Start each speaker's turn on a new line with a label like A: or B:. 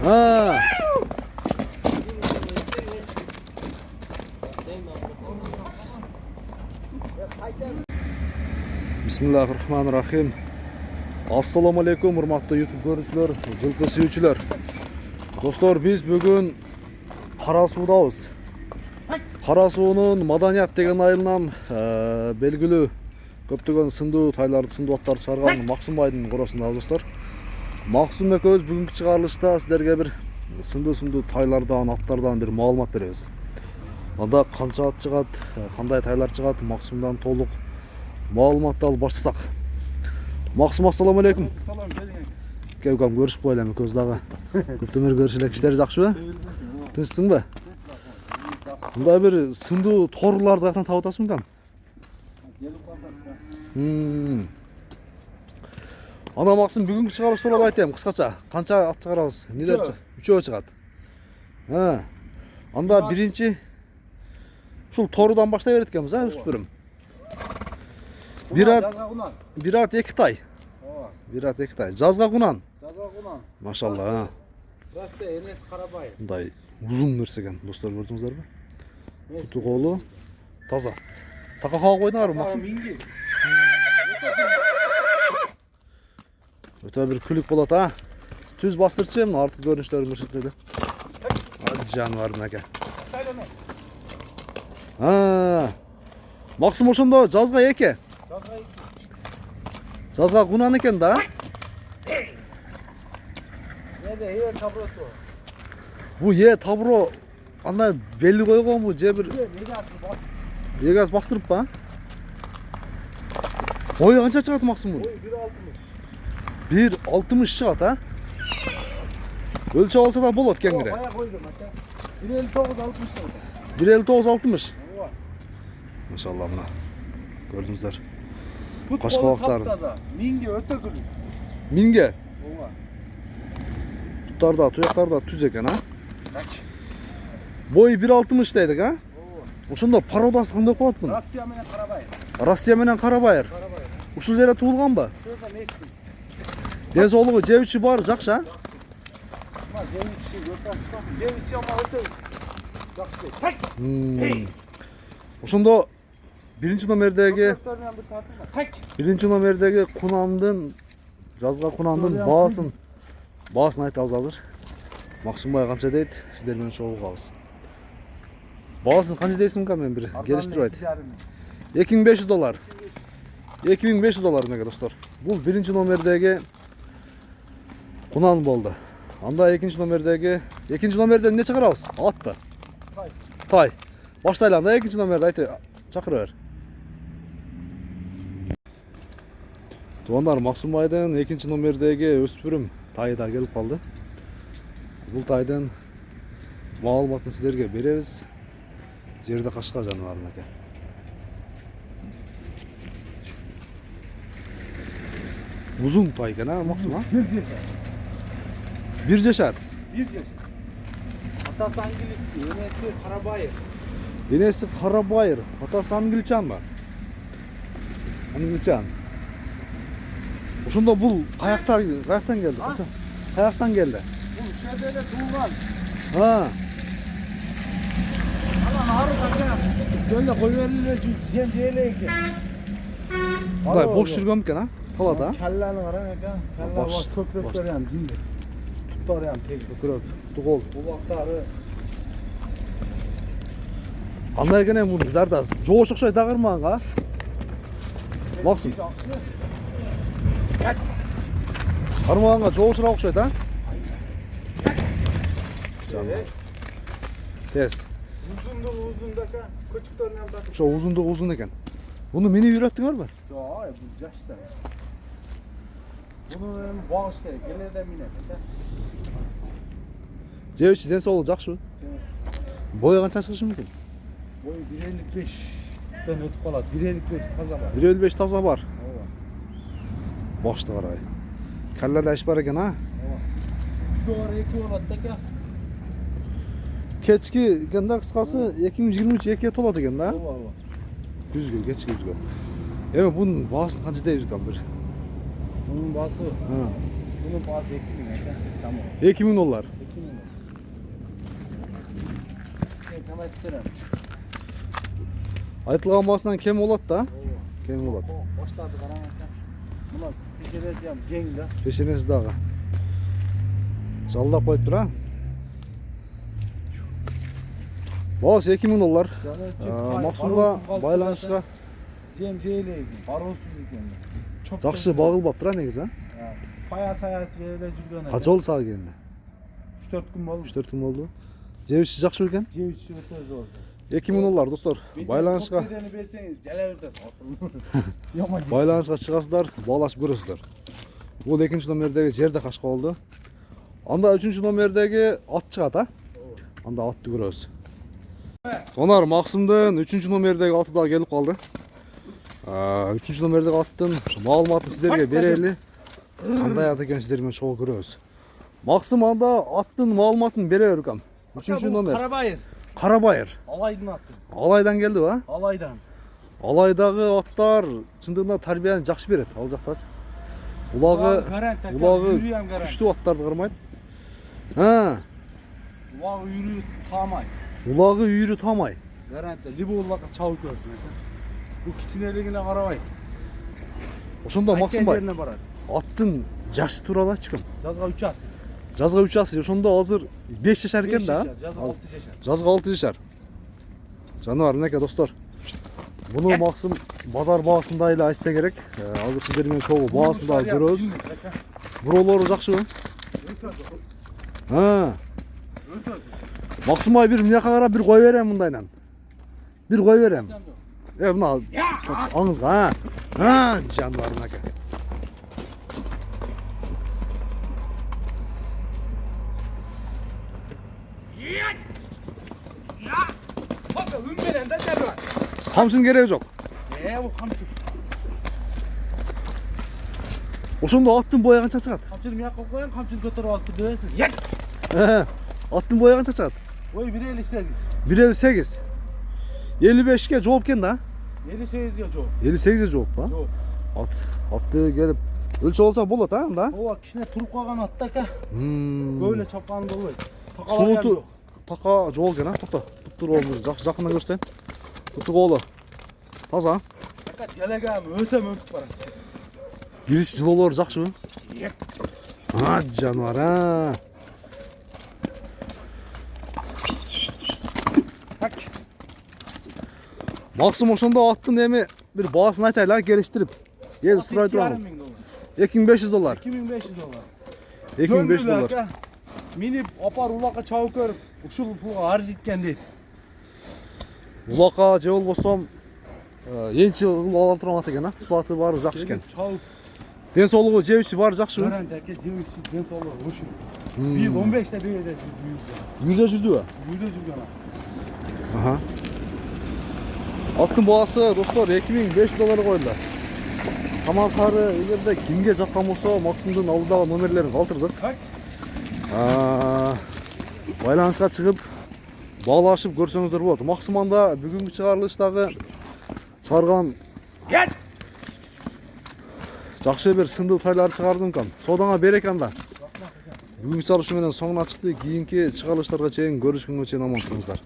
A: Ha. Bismillahirrahmanirrahim. Assalamu alaikum hurmatly YouTube görüşçüler, жылкы сүйүүчүлөр. Достор, биз бүгүн Кара суудабыз. Кара суунун Маданият деген айылынан белгилүү көптөгөн сындуу тайларды, сындуу аттарды чыгарган Максым байдын коросундабыз, достор. Максым экөөбүз бүгүнкү чыгарылышта сиздерге бир сындуу тайлардан, аттардан бир маалымат беребиз. Анда канча ат чыгат, кандай тайлар чыгат, Максымдан толук маалыматты алып баштасак. Максым, ассаламу алейкум. Кем көрүшүп коелу эми көз дагы. Көптөн бери көрүшүп элек, иштери жакшыбы? Тынчсыңбы? Мындай бир сындуу торларды каяктан таап атасың кам? Ана Максым, бүгүнкү чыгарылыш тууралуу айтайын кыскача. Канча ат чыгарабыз? Нелер чыгат? Үчөө чыгат. Анда биринчи ушул торудан баштай берет экенбиз, өспүрүм. Bir at iki tay. Bir at iki tay. Жазга кунан. Машалла.
B: Burası Enes Karabayır.
A: Мындай узун нерсе экен, достор, көрдүңүздөрбү? Куту колу таза. Така кага койдуңарбы, Максим? Өтө бир күлүк болот, а? Түз бастырчы, мына арткы көрүнүштөрүн көрсөтөлү. Жаныбар мынакей. Максим, ошондо жазга эки. Жазга кунан экен да?
B: Nerede? Tabrosu.
A: Bu табро андай белги койгонбу, же бир эгаз бастырып ба? Ой, канча чыгат Максим бул? 1.60 чыгат, а? Өлчөп алса да болот кеңири.
B: Бая койдум ата. 1.59-60 чыгат.
A: 1.59-60. Машалла, мына. Көрдүңүздөр. Кашкабактарын.
B: Минге өтө күлүк.
A: Минге?
B: Ооба.
A: Туттарда, туяктарда түз экен, а? Бою 1.60 дейдик, а?
B: Ооба.
A: Ошондо породасы кандай болот мун?
B: Россия менен Карабайыр.
A: Россия менен Карабайыр. Ушул жерде туулганбы?
B: Şurada ne istiyorsun?
A: Ден соолугу, жеп-ичи баары жакшы, а?
B: Ama ceviz ama öte жақсы.
A: Ошондо биринчи номердеги кунандын, жазга кунандын баасын айтабыз азыр. Максым бай канча дейт, сиздер менен чогулгабыз. Баасын канча дейсиң ка, мен бир келиштирип айт. $2500. $2500 мега, достор. Бул биринчи номердеги кунан болду. Анда экинчи номерден эмне чыгарабыз? Атты. Тай. Баштайлы, анда экинчи номерди айты чакыра бер. Туугандар, Максым байдын экинчи номердеги өспүрүм тайы да келип калды. Бул тайдын маалыматын сиздерге беребиз. Жерде кашка жаныбарым экен. Узун тай экен, а, Максим, а? Bir yaşar.
B: Atası Angilizki, enesi Karabayır.
A: Enesi Karabayır. Atası Angilçan mı? Angilçan. Ошондо бул каяктан келди? Каяктан келди?
B: Бул Шербеде туулган. Анан арыда жөнүндө кой бериле жем жээле экен.
A: Мындай бош жүргөн экен, а? Талада.
B: Калланы караң экен. Калла баш көпөктөр ham жинде. Туттары ham тегиз.
A: Көкүрөк, тугол.
B: Булактары.
A: Кандай экен бул кызарда? Жоош окшойт дагырманга. Максим. Кармаганга жоошураак окшойт, а? Тез.
B: Uzundaka, көчүктөрүн ham татып.
A: Ошо узундугу узун экен. Буну минип үйрөттүңөрбү?
B: Жок, бул жашта. Буну эми багыш керек, келерде минет.
A: Жебичи ден соолугу жакшыбы? Бою канча чыгышы мүмкүн?
B: Бою 1.55ден өтүп калат. 1.55 таза бар.
A: 1.55 таза бар.
B: Ооба.
A: Башты карай. Каллада иш бар экен, а?
B: Ооба. 2 болот да экен.
A: Кечки экен да, кыскасы 2023 2 толот экен да?
B: Ооба.
A: Күзгө, кечки күзгө. Эми бунун баасын канча дейбиз экен бир?
B: Bunun bası 2000 ekan. Tamam.
A: $2000.
B: aytып берем.
A: Айтылган басынан кем болот да? Кем болот.
B: Баштарды караң экен. Мына тижерesi ham кең да.
A: Пешенеси дагы. Жалдап коюп тур а? Бос $2000. Максумга байланышка
B: Жем жейле экен, бароосуз экен.
A: жакшы багылбаптыр а негизи, а?
B: Пая саясы эле жүргөн экен.
A: Канча болду сага келгенде?
B: 3-4 күн болду.
A: 3-4 күн болду. Жебиши жакшы экен?
B: Жебиши өтө зор.
A: $2000 достор. Байланышка
B: берсеңиз жалабырдан.
A: байланышка чыгасыздар, баалашып көрөсүздөр. Бул 2-номердеги жерде кашка болду. Анда 3-номердеги ат чыгат, а? Анда атты көрөбүз. Сонар Максымдын 3-номердеги аты да келип калды. 3-номердеги аттын маалыматын сиздерге берели. Кандай ат экенин сиздер менен чогуу көрөбүз. Максым анда аттын маалыматын бере беркем. 3-номер.
B: Карабайыр.
A: Карабайыр.
B: Алайдын аты.
A: Алайдан келди ба?
B: Алайдан.
A: Алайдагы аттар чындыгында тарбияны жакшы берет, ал жактачы. Улагы күчтүү аттарды кырмайт.
B: Улагы үйрү таамай.
A: Улагы үйрү таамай.
B: Гарантия либо улакка чабып көрсүн экен. Бул кичинелигине карабайт.
A: Ошондо Максымбай
B: барат.
A: аттын жашы тууралуу айтчыкым.
B: Жазга 3 ас.
A: Жазга 3 ас, ошондо азыр 5 жашар экен да.
B: Жазга 6 жашар.
A: Жазга 6 жашар. Жаныбар мынеке достор. Буну Максым базар баасында эле айтса керек. Азыр сиздер менен чогуу баасында көрөбүз. Буролору жакшыбы? Максымбай бир мынакка карап бир кой берем мындайдан. Бир кой берем. Мына аңызга, жаныбар мынеке.
B: Үнменен да жарбай.
A: Камчынын кереги жок.
B: Бул камчы.
A: Ошондо аттын боягы канча чыгат?
B: Камчыны мыякка коюн, камчыны көтөрүп алып дебесиң.
A: Аттын боягы канча чыгат?
B: Ой 1.58.
A: 1.58. 55ке жооп экен да?
B: 58ге жооп.
A: 58ге жооп ба?
B: Жооп.
A: Атты келип өлчө болсо болот а анда?
B: Ооба, кичине туруп калган ат да экен. Көп эле чапканы болбойт.
A: Сууту така жол экен а? Токто. Туруп жакындан көрсөтөйүн. Тутту колу. Таза.
B: Факат келегем өтө мөңкүп барат.
A: Кириш жылоолору жакшыбы? Жаныбар а. Максым ошондо аттын эми бир баасын айтайлы а келиштирип. Эл сурай турган. $2500. $2500.
B: Минип апар улакка чабып көрүп, ушул пулга арыз иткен дейт.
A: Улакка же болбосо энчи кылып ала турган ат экен а. Сыпаты баары жакшы экен.
B: Чабып.
A: Ден соолугу жебичи баары жакшыбы?
B: Гарант эке жебичи ден соолугу ушул. Бир 15 да бейде жүрдү.
A: Үйдө жүрдүбү?
B: Үйдө жүргөн.
A: Аттын баасы достор $2500 коюлду. Самасары эгерде кимге жаккан болсо Максымдын алдыдагы номерлерин калтырдык. Байланышка чыгып баалашып көрсөңүздөр болот. Максым анда бүгүнкү чыгарылыштагы чыгарган жакшы бир сындуу тайларды чыгарды экен. Содаңа береке анда. Бүгүнкү чыгарылыш менен соңуна чыкты. Кийинки чыгарылыштарга чейин көрүшкөнгө чейин аман туруңуздар.